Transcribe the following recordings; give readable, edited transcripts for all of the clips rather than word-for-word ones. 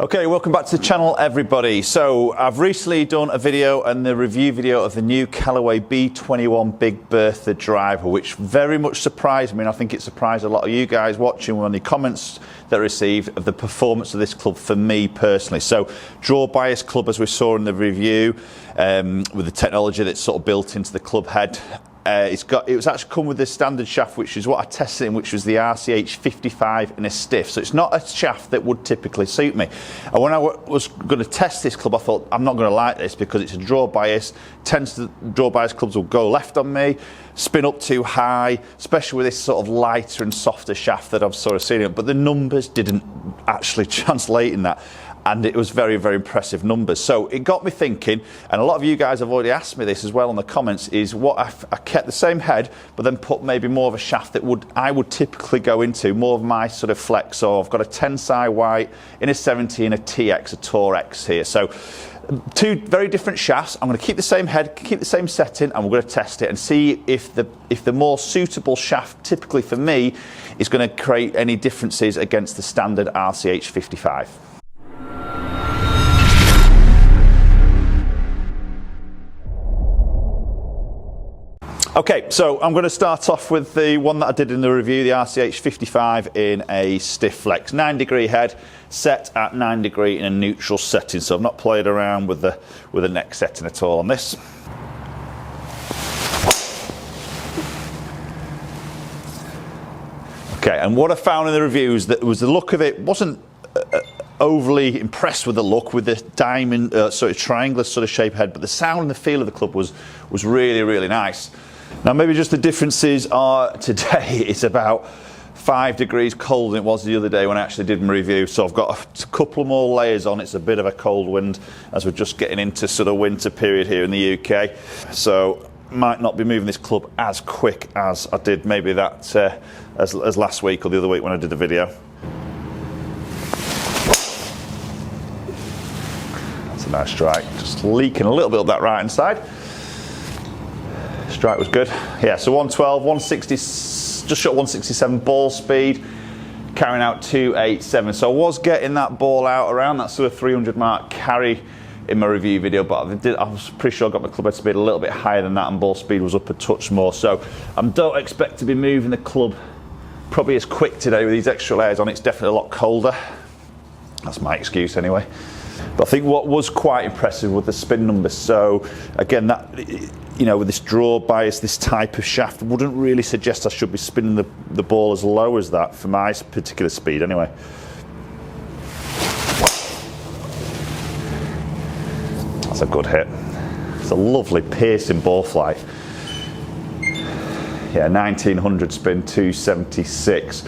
Okay, welcome back to the channel, everybody. So I've recently done a video and the review video of the new Callaway B21 Big Bertha driver, which very much surprised me, and I think it surprised a lot of you guys watching when the comments that I received of the performance of this club for me personally. So draw bias club, as we saw in the review, with the technology that's sort of built into the club head. It was actually come with the standard shaft, which is what I tested in, which was the RCH 55 in a stiff. So it's not a shaft that would typically suit me. And when I was going to test this club, I thought I'm not going to like this because it's a draw bias. Draw bias clubs will go left on me, spin up too high, especially with this sort of lighter and softer shaft that I've sort of seen it. But the numbers didn't actually translate in that. And it was very, very impressive numbers. So it got me thinking, and a lot of you guys have already asked me this as well in the comments, is what I kept the same head, but then put maybe more of a shaft that I would typically go into, more of my sort of flex. So I've got a Tensei white in a 70 and a TX, a Tour X here. So two very different shafts. I'm going to keep the same head, keep the same setting, and we're going to test it and see if the more suitable shaft, typically for me, is going to create any differences against the standard RCH 55. Okay, so I'm going to start off with the one that I did in the review, the RCH 55 in a stiff flex. 9-degree head, set at 9-degree in a neutral setting. So I've not played around with the neck setting at all on this. Okay, and what I found in the reviews that was the look of it wasn't overly impressed with the look, with the diamond, sort of triangular sort of shape head, but the sound and the feel of the club was really, really nice. Now maybe just the differences are today it's about 5 degrees colder than it was the other day when I actually did my review. So I've got a couple more layers on. It's a bit of a cold wind as we're just getting into sort of winter period here in the UK. So might not be moving this club as quick as I did maybe that as last week or the other week when I did the video. That's a nice strike. Just leaking a little bit of that right hand side. Strike was good. Yeah, so 112, 160, just short 167 ball speed, carrying out 287. So I was getting that ball out around that sort of 300 mark carry in my review video, but I was pretty sure I got my club head speed a little bit higher than that, and ball speed was up a touch more. So I don't expect to be moving the club probably as quick today with these extra layers on. It's definitely a lot colder. That's my excuse anyway. But I think what was quite impressive with the spin numbers. So again, that, you know, with this draw bias, this type of shaft wouldn't really suggest I should be spinning the ball as low as that for my particular speed anyway. That's a good hit. It's a lovely piercing ball flight. Yeah, 1900 spin, 276.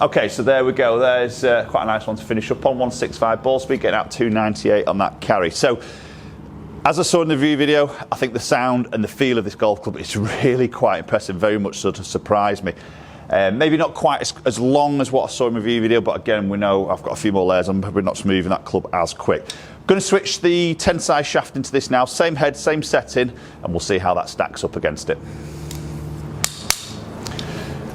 Okay, so there we go. There's quite a nice one to finish up on. 165 ball speed, getting out 298 on that carry. So, as I saw in the review video, I think the sound and the feel of this golf club is really quite impressive. Very much sort of surprised me. Maybe not quite as long as what I saw in the review video, but again, we know I've got a few more layers. I'm probably not moving that club as quick. Going to switch the Tensei shaft into this now. Same head, same setting, and we'll see how that stacks up against it.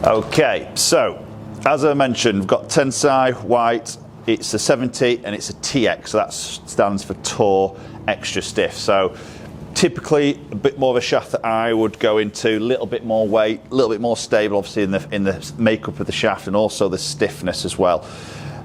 Okay, so as I mentioned, we've got Tensei white, it's a 70 and it's a TX, so that stands for Tour Extra Stiff. So typically a bit more of a shaft that I would go into, a little bit more weight, a little bit more stable obviously in the makeup of the shaft and also the stiffness as well.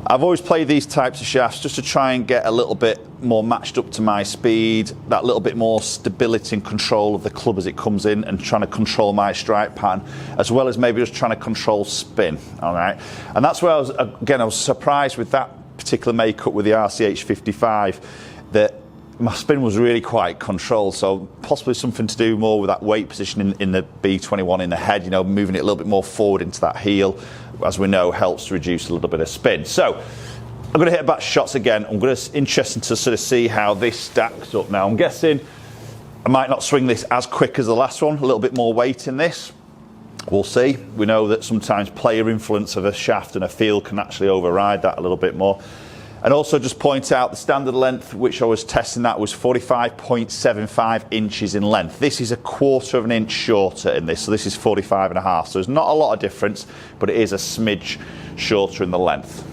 I've always played these types of shafts just to try and get a little bit more matched up to my speed, that little bit more stability and control of the club as it comes in, and trying to control my strike pattern, as well as maybe just trying to control spin, all right? And that's where I was surprised with that particular makeup with the RCH 55, that my spin was really quite controlled, so possibly something to do more with that weight position in the B21 in the head, you know, moving it a little bit more forward into that heel, as we know, helps to reduce a little bit of spin. So I'm going to hit a batch of shots again. I'm going to interested to sort of see how this stacks up now. I'm guessing I might not swing this as quick as the last one, a little bit more weight in this. We'll see. We know that sometimes player influence of a shaft and a feel can actually override that a little bit more. And also just point out the standard length, which I was testing, that was 45.75 inches in length. This is a 1/4 of an inch shorter in this, so this is 45.5. So there's not a lot of difference, but it is a smidge shorter in the length.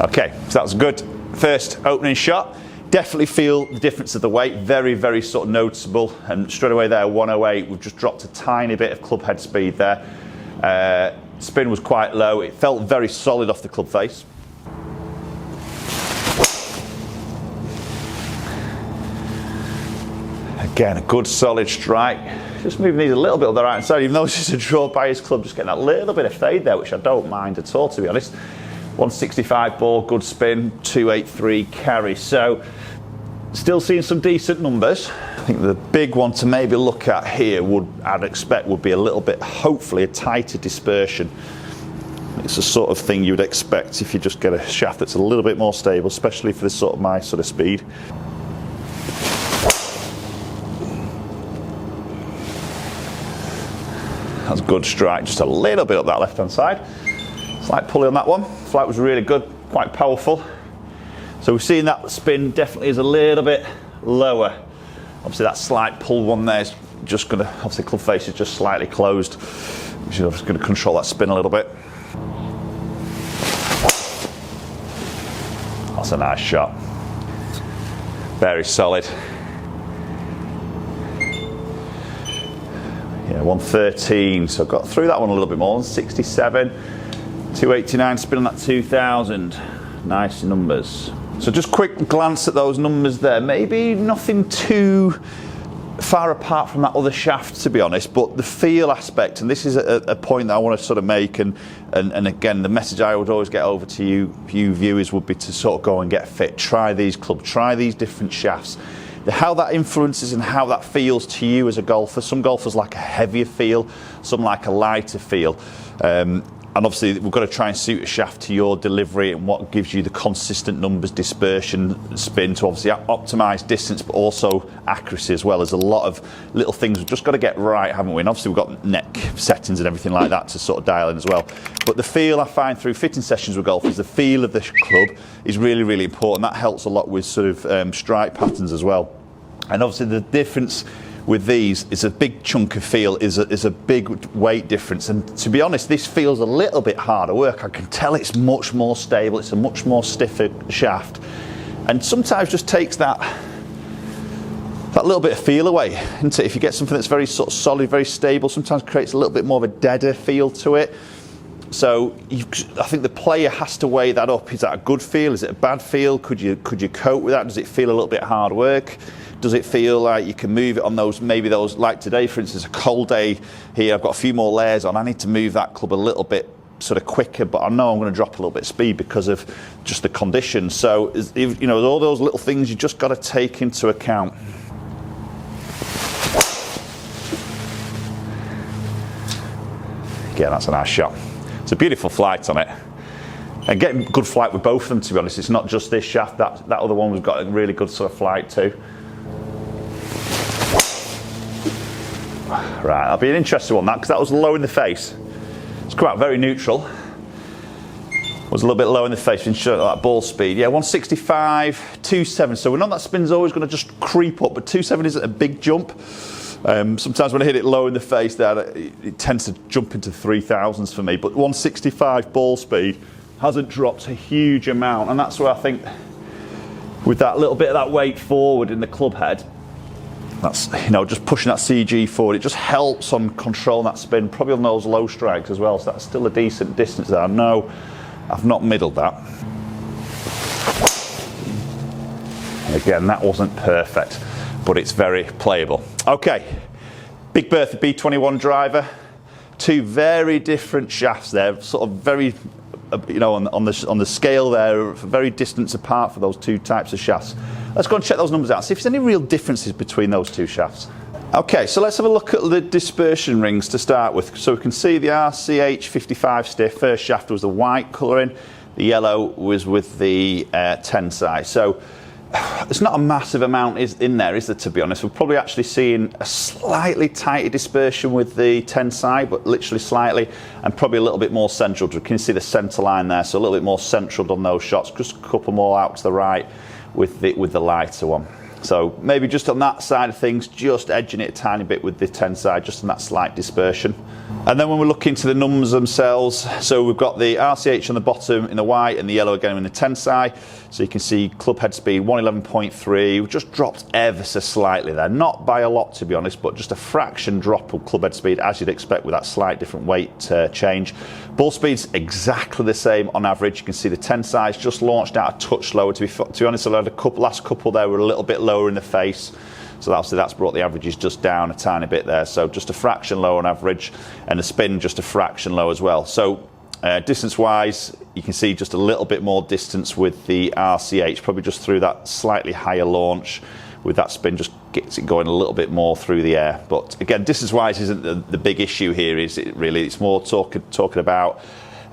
Okay, so that's a good first opening shot. Definitely feel the difference of the weight, very, very sort of noticeable. And straight away there, 108, we've just dropped a tiny bit of club head speed there. Spin was quite low. It felt very solid off the club face. Again, a good solid strike. Just moving these a little bit on the right hand side, even though it's just a draw by his club, just getting that little bit of fade there, which I don't mind at all, to be honest. 165 ball, good spin, 283 carry. So still seeing some decent numbers. I think the big one to maybe look at here I'd expect would be a little bit, hopefully a tighter dispersion. It's the sort of thing you would expect if you just get a shaft that's a little bit more stable, especially for this sort of my sort of speed. That's a good strike, just a little bit up that left hand side. Slight pulley on that one. Flight was really good, quite powerful. So we've seen that spin definitely is a little bit lower. Obviously that slight pull one there is just going to, obviously club face is just slightly closed, which is obviously going to control that spin a little bit. That's a nice shot. Very solid. Yeah, 113, so got through that one a little bit more. 167, 289 spin on that 2000. Nice numbers. So just quick glance at those numbers there. Maybe nothing too far apart from that other shaft, to be honest, but the feel aspect, and this is a point that I want to sort of make, and again, the message I would always get over to you viewers would be to sort of go and get fit. Try these clubs, try these different shafts. How that influences and how that feels to you as a golfer. Some golfers like a heavier feel, some like a lighter feel. And obviously we've got to try and suit a shaft to your delivery and what gives you the consistent numbers, dispersion, spin, to obviously optimise distance, but also accuracy as well. There's a lot of little things we've just got to get right, haven't we? And obviously we've got neck settings and everything like that to sort of dial in as well. But the feel I find through fitting sessions with golfers, the feel of the club is really, really important. That helps a lot with sort of strike patterns as well. And obviously the difference with these is a big chunk of feel, is a big weight difference, and to be honest this feels a little bit harder work. I can tell it's much more stable, it's a much more stiffer shaft, and sometimes just takes that little bit of feel away, isn't it? If you get something that's very sort of solid, very stable, sometimes creates a little bit more of a deader feel to it. So I think the player has to weigh that up. Is that a good feel? Is it a bad feel? Could you cope with that? Does it feel a little bit hard work? Does it feel like you can move it on those, maybe those, like today for instance, a cold day here, I've got a few more layers on, I need to move that club a little bit sort of quicker, but I know I'm going to drop a little bit of speed because of just the conditions. So, you know, all those little things you just got to take into account. Yeah, that's a nice shot. It's a beautiful flight on it. And getting good flight with both of them, to be honest. It's not just this shaft, that other one was got a really good sort of flight too. Right, that'll be an interesting one, that, because that was low in the face. It's come out very neutral. Was a little bit low in the face, ensuring that ball speed. Yeah, 165, 2.7. So we know that spin's always going to just creep up, but 2.7 isn't a big jump. Sometimes when I hit it low in the face there, it tends to jump into 3000s for me. But 165 ball speed hasn't dropped a huge amount, and that's where I think with that little bit of that weight forward in the club head, that's, you know, just pushing that CG forward, it just helps on controlling that spin, probably on those low strikes as well. So that's still a decent distance there. I know I've not middled that. Again, that wasn't perfect, but it's very playable. Okay, big Bertha B21 driver, two very different shafts there, sort of very, you know, on the scale there, very distance apart for those two types of shafts. Let's go and check those numbers out, see if there's any real differences between those two shafts. Okay, so let's have a look at the dispersion rings to start with. So we can see the RCH 55 stiff, first shaft was the white colouring, The yellow was with the Tensei. So there's not a massive amount in there, is there, to be honest? We're probably actually seeing a slightly tighter dispersion with the Tensei, but literally slightly, and probably a little bit more central. You can see the centre line there, so a little bit more central on those shots, just a couple more out to the right with the lighter one. So maybe just on that side of things, just edging it a tiny bit with the Tensei, just on that slight dispersion. And then when we look into the numbers themselves, so we've got the RCH on the bottom in the white and the yellow again in the Tensei. So you can see club head speed 111.3, we've just dropped ever so slightly there. Not by a lot, to be honest, but just a fraction drop of club head speed, as you'd expect with that slight different weight change. Ball speed's exactly the same on average. You can see the Tensei's just launched out a touch lower. To be honest, I had last couple there were a little bit lower in the face. So obviously that's brought the averages just down a tiny bit there. So just a fraction low on average, and the spin just a fraction low as well. So distance-wise, you can see just a little bit more distance with the RCH, probably just through that slightly higher launch. With that spin, just gets it going a little bit more through the air. But again, distance-wise isn't the big issue here, is it really? It's more talking about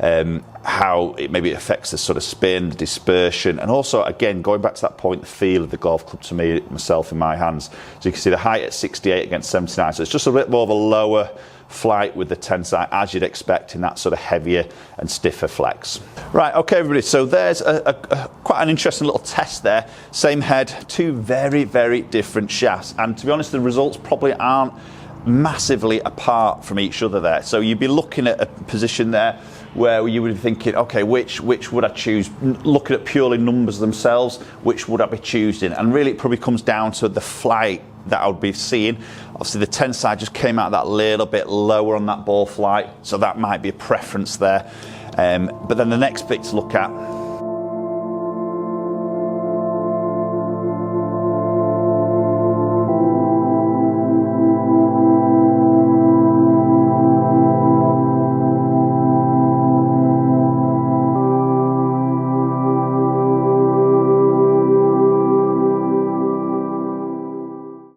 how it maybe affects the sort of spin, the dispersion, and also, again, going back to that point, the feel of the golf club to me, myself, in my hands. So you can see the height at 68 against 79, so it's just a bit more of a lower flight with the Tensei, as you'd expect in that sort of heavier and stiffer flex. Right, okay everybody, so there's quite an interesting little test there. Same head, two very, very different shafts, and to be honest, the results probably aren't massively apart from each other there. So you'd be looking at a position there where you would be thinking, okay, which would I choose? Looking at purely numbers themselves, which would I be choosing? And really it probably comes down to the flight that I would be seeing. Obviously the Tensei just came out that little bit lower on that ball flight, so that might be a preference there. But then the next bit to look at